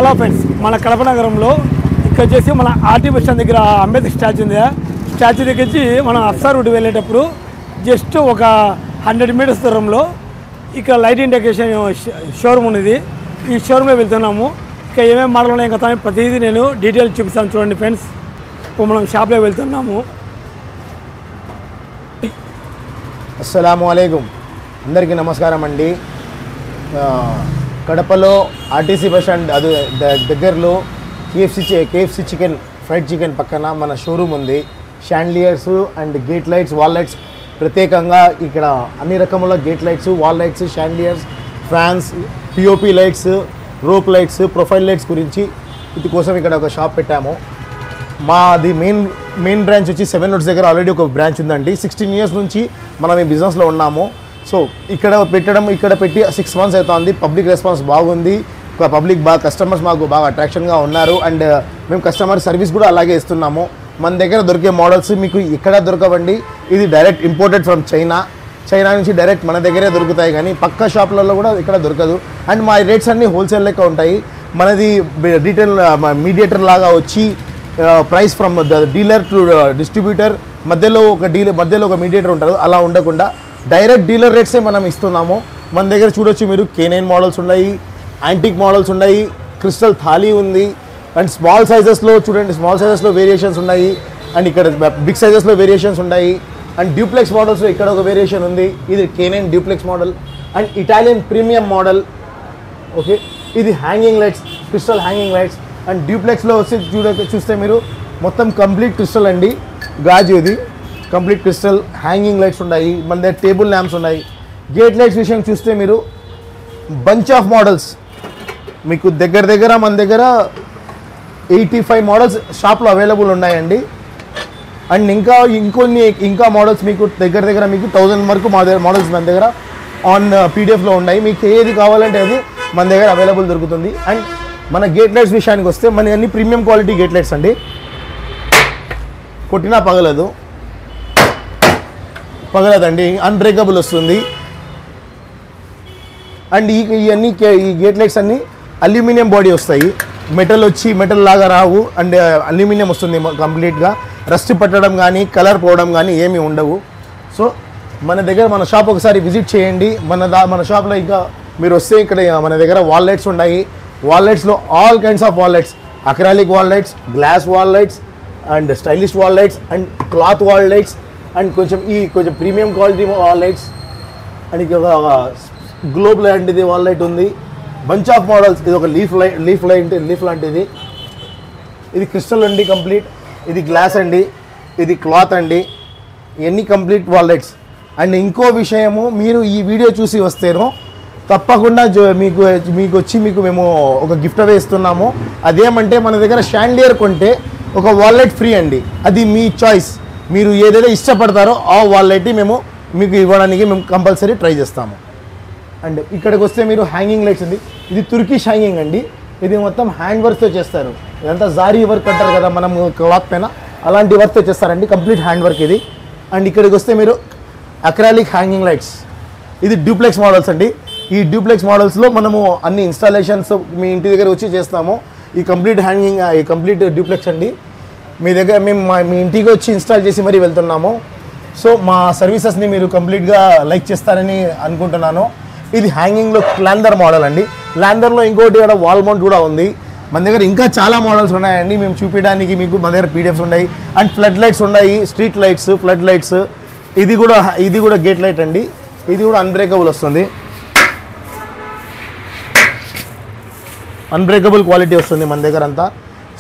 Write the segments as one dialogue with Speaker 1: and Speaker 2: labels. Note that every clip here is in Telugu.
Speaker 1: హలో ఫ్రెండ్స్, మన కడప నగరంలో ఇక్కడ వచ్చేసి మన ఆర్టీ బస్ స్టాండ్ దగ్గర అంబేద్కర్ స్టాచ్యూ ఉంది. స్టాచ్యూ దగ్గర నుంచి మనం అఫ్సార్ రూట్ వెళ్ళేటప్పుడు జస్ట్ ఒక 100 మీటర్స్ దూరంలో ఇక్కడ లైటింగ్ డెకరేషన్ షోరూమ్ ఉన్నది. ఈ షోరూమ్లో వెళ్తున్నాము. ఇక్కడ ఏమేమి మోడల్ ఉన్నాయి కదా ప్రతిదీ నేను డీటెయిల్ చూపిస్తాను. చూడండి ఫ్రెండ్స్, ఇప్పుడు మనం షాప్లో వెళ్తున్నాము.
Speaker 2: అస్సలాము అలైకుం, అందరికీ నమస్కారం అండి. కడపలో ఆర్టీసీ బస్ స్టాండ్ అది దగ్గరలో కేఎఫ్సి చికెన్ ఫ్రైడ్ చికెన్ పక్కన మన షోరూమ్ ఉంది. Chandeliers and gate lights, wall lights, ప్రత్యేకంగా ఇక్కడ అన్ని రకముల gate lights, wall lights, chandeliers, fans, POP lights, rope lights, profile lights గురించి వీటి కోసం ఇక్కడ ఒక షాప్ పెట్టాము. మాది మెయిన్ బ్రాంచ్ వచ్చి 7 రోడ్స్ దగ్గర ఆల్రెడీ ఒక బ్రాంచ్ ఉందండి. 16 ఇయర్స్ నుంచి మనం ఈ బిజినెస్లో ఉన్నాము. సో ఇక్కడ పెట్టి 6 మంత్స్ అవుతుంది. పబ్లిక్ రెస్పాన్స్ బాగుంది. పబ్లిక్ కస్టమర్స్ మాకు బాగా అట్రాక్షన్గా ఉన్నారు. అండ్ మేము కస్టమర్ సర్వీస్ కూడా అలాగే ఇస్తున్నాము. మన దగ్గర దొరికే మోడల్స్ మీకు ఇక్కడ దొరకవండి. ఇది డైరెక్ట్ ఇంపోర్టెడ్ ఫ్రమ్ చైనా నుంచి డైరెక్ట్ మన దగ్గరే దొరుకుతాయి, కానీ పక్క షాప్లలో కూడా ఇక్కడ దొరకదు. అండ్ మా రేట్స్ అన్నీ హోల్సేల్ లెక్క ఉంటాయి. మనది రీటైల్ మీడియేటర్ లాగా వచ్చి price from dealer to distributor మధ్యలో ఒక మీడియేటర్ ఉంటారు. అలా ఉండకుండా డైరెక్ట్ డీలర్ రేట్సే మనం ఇస్తున్నాము. మన దగ్గర చూడొచ్చు మీరు, K9 మోడల్స్ ఉన్నాయి, యాంటిక్ మోడల్స్ ఉన్నాయి, క్రిస్టల్ థాలీ ఉంది. అండ్ స్మాల్ సైజెస్లో చూడండి, స్మాల్ సైజెస్లో వేరియేషన్స్ ఉన్నాయి. అండ్ ఇక్కడ బిగ్ సైజెస్లో వేరియేషన్స్ ఉన్నాయి. అండ్ డ్యూప్లెక్స్ మోడల్స్లో ఇక్కడ ఒక వేరియేషన్ ఉంది. ఇది K9 duplex model. And Italian premium model. Okay, ఇది hanging lights, crystal hanging lights. And డ్యూప్లెక్స్లో వచ్చి చూస్తే మీరు మొత్తం కంప్లీట్ క్రిస్టల్ అండి, గాజు. ఇది కంప్లీట్ క్రిస్టల్ హ్యాంగింగ్ లైట్స్ ఉన్నాయి. మన దగ్గర టేబుల్ ల్యాంప్స్ ఉన్నాయి. గేట్ లైట్స్ విషయం చూస్తే మీరు బంచ్ ఆఫ్ మోడల్స్ మీకు దగ్గర మన దగ్గర 85 మోడల్స్ షాప్లో అవైలబుల్ ఉన్నాయండి. అండ్ ఇంకా మోడల్స్ మీకు దగ్గర మీకు 1000 వరకు మోడల్స్ మన దగ్గర ఆన్ పీడిఎఫ్లో ఉన్నాయి. మీకు ఏది కావాలంటే అది మన దగ్గర అవైలబుల్ దొరుకుతుంది. అండ్ మన గేట్ లైట్స్ విషయానికి వస్తే మన అన్ని ప్రీమియం క్వాలిటీ గేట్ లైట్స్ అండి. కొట్టినా పగలదండి, అన్బ్రేకబుల్ వస్తుంది. అండ్ ఈ గేట్ లైట్స్ అన్నీ అల్యూమినియం బాడీ వస్తాయి. మెటల్ లాగా రావు. అండ్ అల్యూమినియం వస్తుంది కంప్లీట్గా. రస్ట్ పట్టడం కానీ కలర్ పోవడం కానీ ఏమీ ఉండవు. సో మన షాప్ ఒకసారి విజిట్ చేయండి. మన షాప్లో ఇంకా మీరు వస్తే ఇక్కడ మన దగ్గర వాల్ లైట్స్ ఉన్నాయి. వాల్ లైట్స్లో all kinds of wall lights, acrylic wall lights, glass wall lights, and stylish wall lights, and cloth wall lights, and కొంచెం premium quality wall lights. And ఇక గ్లోబ్ లాంటిది వాల్ లైట్ ఉంది. Bunch of models. ఇది ఒక లీఫ్ లాంటిది. ఇది క్రిస్టల్ అండి కంప్లీట్. ఇది గ్లాస్ అండి, ఇది క్లాత్ అండి. ఇవన్నీ కంప్లీట్ వాల్ లైట్స్. అండ్ ఇంకో విషయము, మీరు ఈ వీడియో చూసి వస్తేనో తప్పకుండా మీకు మేము ఒక గిఫ్ట్ అవే ఇస్తున్నాము. అదేమంటే మన దగ్గర షాండ్లియర్ కొంటే ఒక వాల్ లైట్ ఫ్రీ అండి. అది మీ చాయిస్. మీరు ఏదైతే ఇష్టపడతారో ఆ వాల్ లైట్ మీకు ఇవ్వడానికి మేము కంపల్సరీ ట్రై చేస్తాము. అండ్ ఇక్కడికి వస్తే మీరు హ్యాంగింగ్ లైట్స్ ఉంది. ఇది తుర్కిష్ హ్యాంగింగ్ అండి. ఇది మొత్తం హ్యాండ్ వర్క్తో చేస్తారు. ఇదంతా జారీ వర్క్ అంటారు కదా మనం క్లాత్ పైన, అలాంటి వర్క్తో చేస్తారండి. కంప్లీట్ హ్యాండ్ వర్క్ ఇది. అండ్ ఇక్కడికి వస్తే మీరు అక్రాలిక్ హ్యాంగింగ్ లైట్స్. ఇది డ్యూప్లెక్స్ మోడల్స్ అండి. ఈ డ్యూప్లెక్స్ మోడల్స్లో మనము అన్ని ఇన్స్టాలేషన్స్ మీ ఇంటి దగ్గర వచ్చి చేస్తాము. ఈ కంప్లీట్ డ్యూప్లెక్స్ అండి. మేము మీ ఇంటికి వచ్చి ఇన్స్టాల్ చేసి మరీ వెళ్తున్నాము. సో మా సర్వీసెస్ని మీరు కంప్లీట్గా లైక్ చేస్తారని అనుకుంటున్నాను. ఇది హ్యాంగింగ్లో లాందర్ మోడల్ అండి. లాందర్లో ఇంకోటి కూడా వాల్ మౌంట్ కూడా ఉంది. మన దగ్గర ఇంకా చాలా మోడల్స్ ఉన్నాయండి. మేము చూపించడానికి మీకు మన దగ్గర పీడిఎఫ్స్ ఉన్నాయి. అండ్ ఫ్లడ్ లైట్స్ ఉన్నాయి, స్ట్రీట్ లైట్స్, ఫ్లడ్ లైట్స్. ఇది కూడా గేట్ లైట్ అండి. ఇది కూడా అన్బ్రేకబుల్ వస్తుంది. అన్బ్రేకబుల్ క్వాలిటీ వస్తుంది మన దగ్గర అంతా.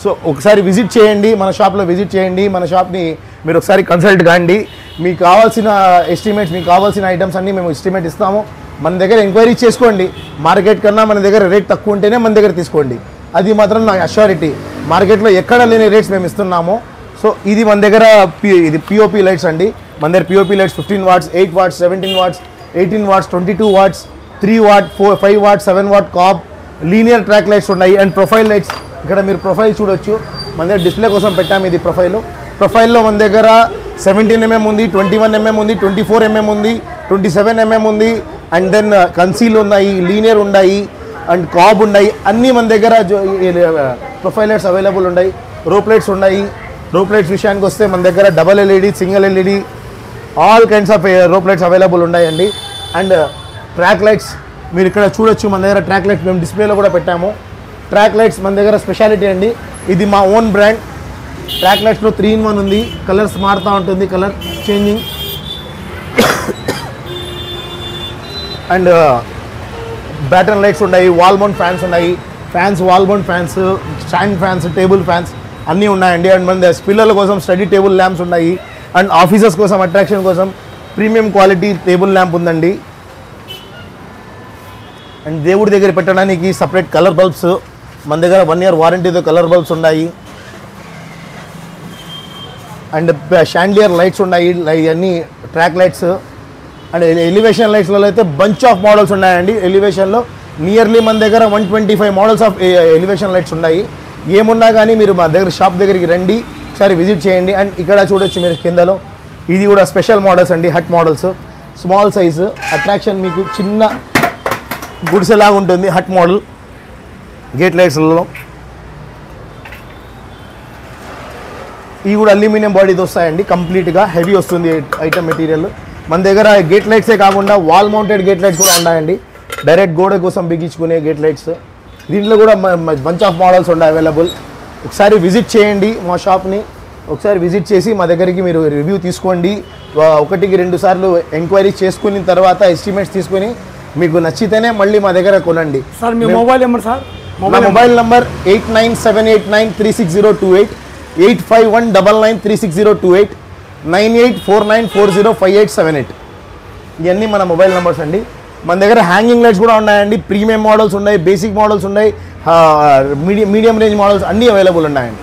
Speaker 2: సో ఒకసారి విజిట్ చేయండి, మన షాప్లో విజిట్ చేయండి. మన షాప్ని మీరు ఒకసారి కన్సల్ట్ కాండి. మీకు కావాల్సిన ఎస్టిమేట్స్, మీకు కావాల్సిన ఐటమ్స్ అన్నీ మేము ఎస్టిమేట్ ఇస్తాము. మన దగ్గర ఎంక్వైరీ చేసుకోండి. మార్కెట్ కన్నా మన దగ్గర రేట్ తక్కువ ఉంటేనే మన దగ్గర తీసుకోండి. అది మాత్రం నా అష్యూరిటీ. మార్కెట్లో ఎక్కడ లేని రేట్స్ మేము ఇస్తున్నాము. సో ఇది మన దగ్గర ఇది పిఓపి లైట్స్ అండి. మన దగ్గర POP lights 15 watts, 8 watts, 17 watts, 18 watts, 22 watts, 3 watt, 5 watt, 7 watt COB, linear track lights ఉన్నాయి. And profile lights. ఇక్కడ మీరు ప్రొఫైల్ చూడొచ్చు. మన దగ్గర డిస్ప్లే కోసం పెట్టాము ఇది ప్రొఫైల్లో మన దగ్గర 17mm ఉంది, 21mm ఉంది, 24mm ఉంది, 27mm ఉంది. అండ్ దెన్ కన్సీల్ ఉన్నాయి, లీనియర్ ఉన్నాయి, అండ్ కాబ్ ఉన్నాయి, అన్నీ మన దగ్గర ప్రొఫైల్ లైట్స్ అవైలబుల్ ఉన్నాయి. రోప్ లైట్స్ ఉన్నాయి. రోప్ లైట్స్ విషయానికి వస్తే మన దగ్గర double LED, single LED, all kinds of rope lights available ఉన్నాయండి. అండ్ ట్రాక్ లైట్స్ మీరు ఇక్కడ చూడొచ్చు, మన దగ్గర ట్రాక్ లైట్స్ మేము డిస్ప్లేలో కూడా పెట్టాము. ట్రాక్ లైట్స్ మన దగ్గర స్పెషాలిటీ అండి, ఇది మా ఓన్ బ్రాండ్. ట్రాక్ లైట్స్లో 3-in-1 ఉంది, కలర్స్ మారుతూ ఉంటుంది, colour changing. And baton lights ఉన్నాయి, వాల్ మౌంట్ ఫ్యాన్స్ ఉన్నాయి, wall mount fans, stand fans, table fans అన్నీ ఉన్నాయండి. అండ్ మన పిల్లల కోసం స్టడీ టేబుల్ ల్యాంప్స్ ఉన్నాయి. అండ్ ఆఫీసర్స్ కోసం అట్రాక్షన్ కోసం ప్రీమియం క్వాలిటీ టేబుల్ ల్యాంప్ ఉందండి. అండ్ దేవుడి దగ్గర పెట్టడానికి సపరేట్ కలర్ బల్బ్స్ మన దగ్గర 1 year వారంటీతో కలర్ బల్బ్స్ ఉన్నాయి. అండ్ షాండ్లియర్ లైట్స్ ఉన్నాయి, ఇవన్నీ ట్రాక్ లైట్స్. అండ్ ఎలివేషన్ లైట్స్లో అయితే బంచ్ ఆఫ్ మోడల్స్ ఉన్నాయండి. ఎలివేషన్లో నియర్లీ మన దగ్గర 125 మోడల్స్ ఆఫ్ ఎలివేషన్ లైట్స్ ఉన్నాయి. ఏమున్నా కానీ మీరు మా దగ్గర షాప్ దగ్గరికి రండి, ఒకసారి విజిట్ చేయండి. అండ్ ఇక్కడ చూడొచ్చు మీరు కిందలో, ఇది కూడా స్పెషల్ మోడల్స్ అండి, hut models, small size attraction, మీకు చిన్న గుడిసెలాగా ఉంటుంది హట్ మోడల్ గేట్ లైట్స్లలో. ఇవి కూడా అల్యూమినియం బాడీతో వస్తాయండి, కంప్లీట్గా హెవీ వస్తుంది ఐటమ్ మెటీరియల్. మన దగ్గర గేట్ లైట్సే కాకుండా వాల్ మౌంటెడ్ గేట్ లైట్స్ కూడా ఉన్నాయండి, డైరెక్ట్ గోడ కోసం బిగించుకునే గేట్ లైట్స్. దీంట్లో కూడా బంచ్ ఆఫ్ మోడల్స్ ఉన్నాయి అవైలబుల్. ఒకసారి విజిట్ చేయండి మా షాప్ని, ఒకసారి విజిట్ చేసి మా దగ్గరికి మీరు రివ్యూ తీసుకోండి. 1-2 సార్లు ఎంక్వైరీ చేసుకున్న తర్వాత ఎస్టిమేట్స్ తీసుకొని మీకు నచ్చితేనే మళ్ళీ మా దగ్గర కొనండి.
Speaker 1: సార్ మీ మొబైల్ నెంబర్ సార్?
Speaker 2: మా మొబైల్ నెంబర్ 8978936028, 8519936028, 9849405878. ఇవన్నీ మన మొబైల్ నెంబర్స్ అండి. మన దగ్గర హ్యాంగింగ్ లైట్స్ కూడా ఉన్నాయండి, ప్రీమియం మోడల్స్ ఉన్నాయి, బేసిక్ మోడల్స్ ఉన్నాయి, మీడియం రేంజ్ మోడల్స్ అన్నీ అవైలబుల్ ఉన్నాయండి.